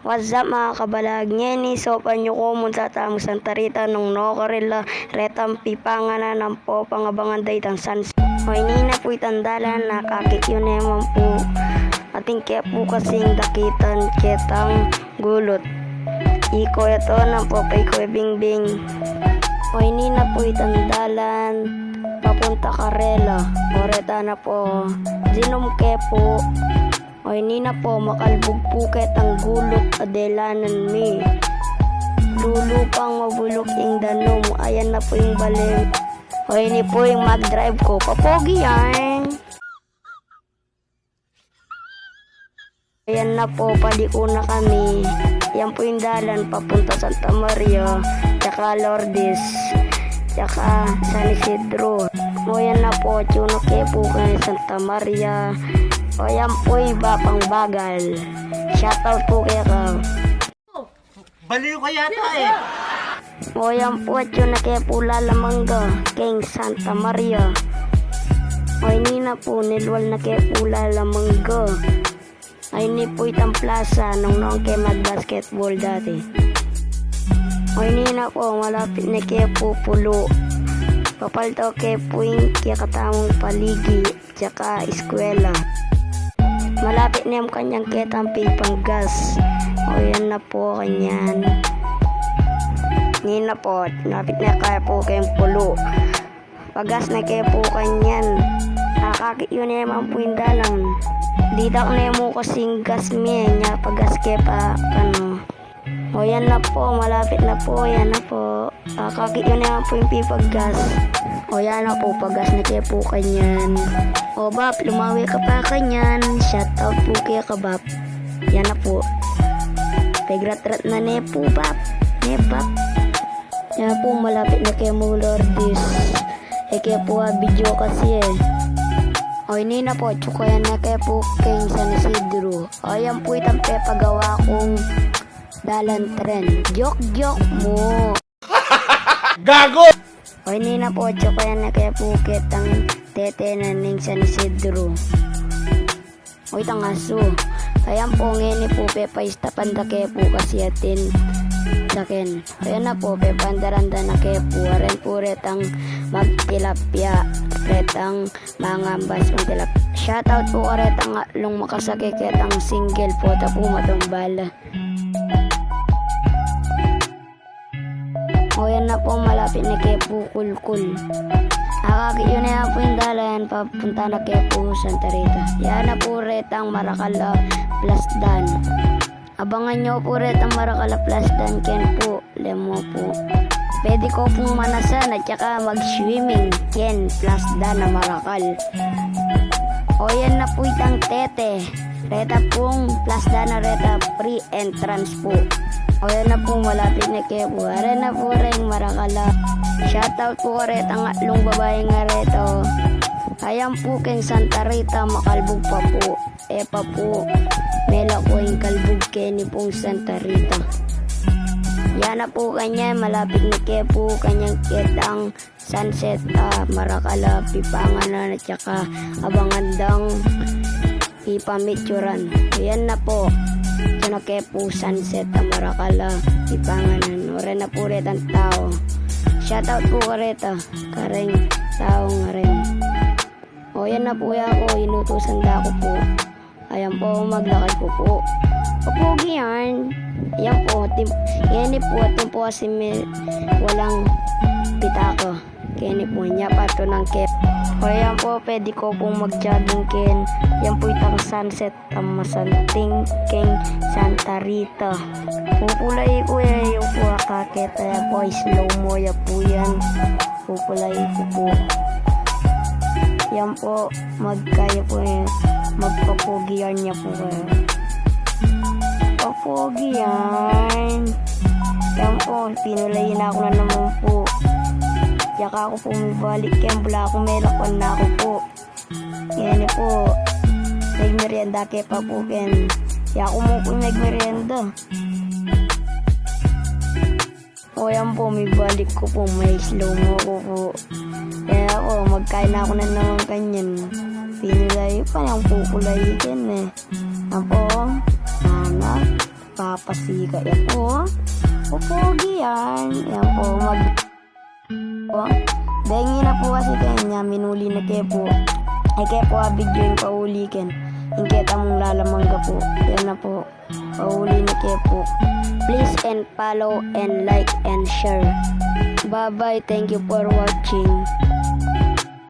What's up mga kabalag? Ngeni, so panyo ko munta tamo Santa Rita nung nokarela retang pipangana ng po pangabangan daytang sans. Hoy nina po itandalan nakakit yun naman po. Ating kaya po kasing dakitan ketang gulot. Iko ito ng po pay ko bingbing. Hoy nina po itandalan papunta Karela. Oreta na po. Zinom ke po. Oy nina po makalbog po ketang gulot adelanan mi. Lulupang mabulok ing danom. Ayan na po yung balim. Oy ni po yung mag-drive ko. Papogi yan. Ayan na po, paliko na kami. Yan po yung dalan papunta Santa Maria, tsaka Lourdes, tsaka San Isidro. O yan na po, tsunuke po kay Santa Maria. O yan po iba pang bagal. Shoutout po kaya ka. Baliw ka yata eh. O yan po, tsunuke po lalamangga kay Santa Maria. O hindi na po, nilwal na kaya po lalamangga. Ay ni po itang plaza nung noong kay mag-basketball dati. O hindi na po, malapit na kaya po pulo. Papalto kaya po yung kaya katamong paligi, tsaka eskwela. Malapit na yung kanyang ketang pipang gas. O yan na po kanyan. Ngayon na po, malapit na kaya po kayong pulo. Pagas na kaya po kanyan. Nakakit yun na yung po yung dalang. Dito ako na mo kasing gas niya pagas kaya pa ano. O yan na po, malapit na po, yan na po. Kakit yun na po yung pipaggas. O yan na po, pagas na kaya po kanyan. O Bap, lumawi ka pa kanyan. Shoutout po kaya ka Bap. Yan na po. Pegratrat na ne po Bap. Ne Bap. Yan na po, malapit na kaya mo Lourdes. Kaya po video kasi eh. O ini na po, tsukayan na kaya po kay San Isidro. O yan po itang pagawa kong dalan tren. Joke mo. Gago! O ini na po, tsukayan na kaya po kitang tete na ning San Isidro. O itang aso. Ayan po ngayon po pepaista panda kaya po kasi atin sakin. Ayan na po, pepandaranda na kaya po. Aren po retang magtilapia. Retang mga ambas magtilap. Shoutout po ka retang along makasakit ketang single po. Tapo matumbala. O yan na po, malapit na kaya po kulkul. Akakit yun na po yung dalan. Papunta na kaya po Santa Rita. Yan na po retang Maracala Plasdan. Abangan nyo po retang Maracala Plasdan. Ken po, lemo po. Pwede ko pong manasan at saka mag-swimming. Ken Plasdan na Maracal. O yan na po itang tete. Reta pong Plasdan na reta free entrance po. O yan na po, malapit na kaya po. Ayan na po rin Maracala. Shoutout po retang atlong babae nga reto. Ayan po keng Santa Rita makalbog pa po. Pa po. Mela ko yung kalbog keni pong Santa Rita. Yan na po kanya, malapit na kaya po kanyang ketang sunset Maracala, Pipanganan at saka Abangandang Ipamituran. Yan na po. Ito na kaya po sunset Maracala, Pipanganan. Ore na po rin ang tao. Shoutout po ka reta. Kareng tao nga rin. O yan na po ako, inutusan da ko po. Ayan po, maglakad ko po. Papogi yan. Ayan po, yan po, ito po kasi walang pitaka. Kaya po niya pa ito ng kep. O yan po, pwede ko pong mag-jogging ken. Yan po itang sunset ang masanting keng Santa Rita. Pupulay ko yan yung po akakit. Ayan po, slow mo yan po yan. Pupulay ko po. Yan po, magkaya po yan. Magpapogi yan niya po kayo. Papogi yan. Yan po, pinulayin na ako na naman po. Tsaka ako po mabalik kaya wala akong melakon na ako po. Yan po, nagmerienda kaya pa po ken. Kaya ako mo po nagmerienda. O yan po, may balik ko po, may slow mo ko po. Kaya po, magkain na ako na naman kanyan. Pinilay pa yung pupulayikin eh. Yan po, sana, papasika. Yan po, pupogi yan. Yan po, bengi na po kasi kanya, minuli na kayo po. Ay kaya po, video yung paulikin. Yung kita mong lalamangga po. Yan na po, pauli na kayo po. Please and follow and like and share. Bye bye. Thank you for watching.